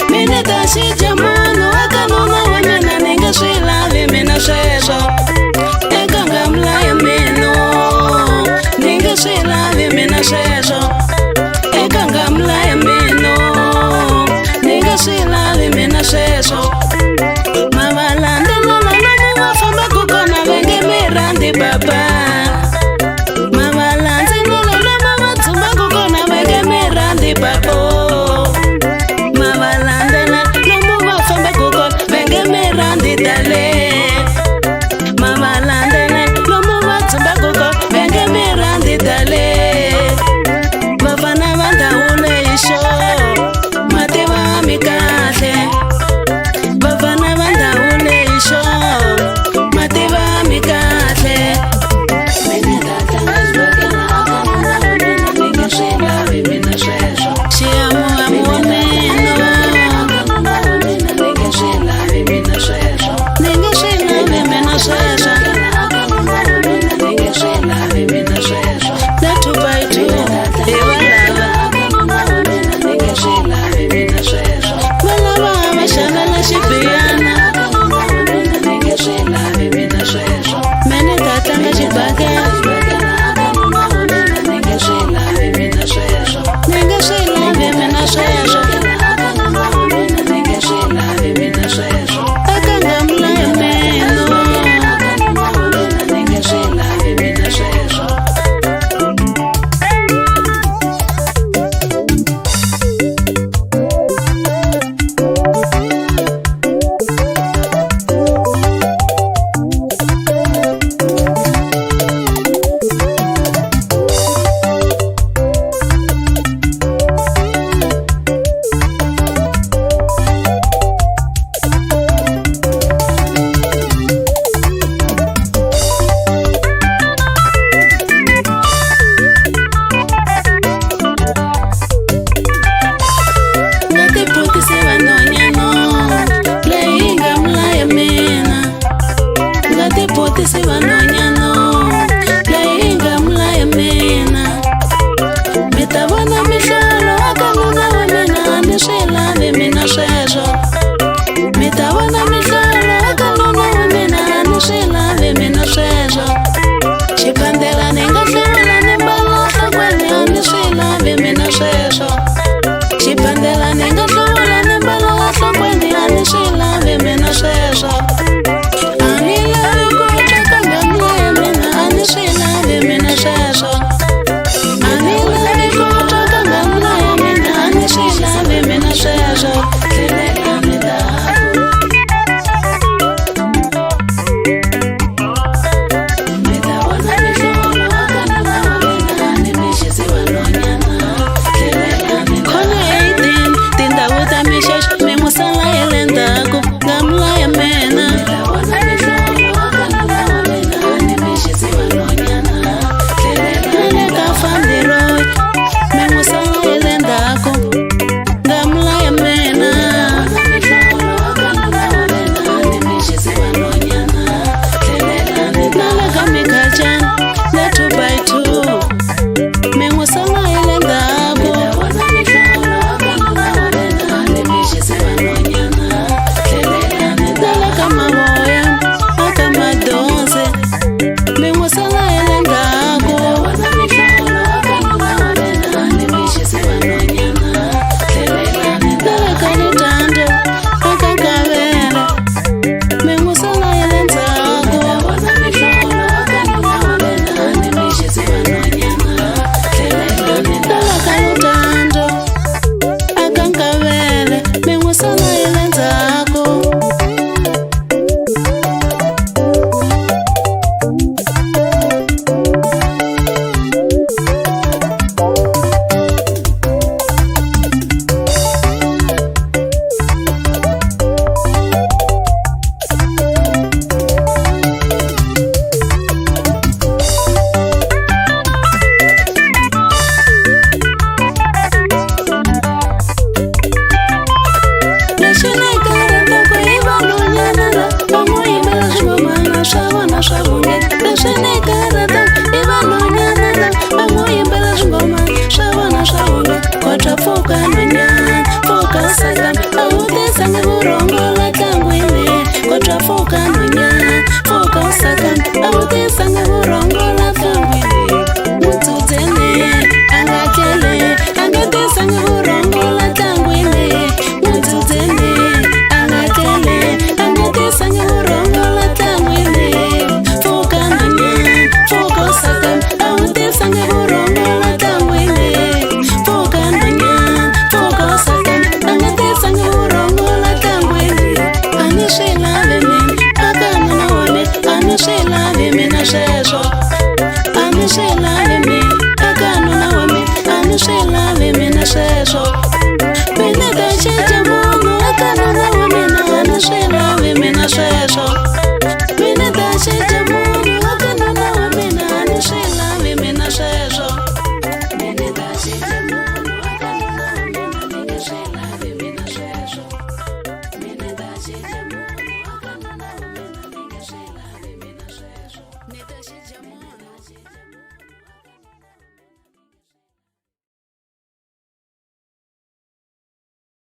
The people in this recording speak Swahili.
Mina tashi jamano akanona wemena ninga shila vimina shesho Eka ngamla ya meno Ninga shila vimina shesho Eka ngamla ya meno Ninga shila vimina shesho Mavalanda nona nomu wafamba kukona venge mirandi baba Mavalanda nona nomu watumba kukona venge mirandi babo Mavalanda nomu wafamba kukona venge mirandi dale Mavalanda nomu watumba kukona venge mirandi dale Vavana vanda ule isho Matewa mikate Vavana vanda ule isho Matewa mikate Shiamu amuoneno Ningeshila vimina shesho Letubaitu Iwalava Walava amashana na shipiana Mene tatanga shibake Ningeshila vimina shesho Akangamla ya meno Ngamla ya mena xijamo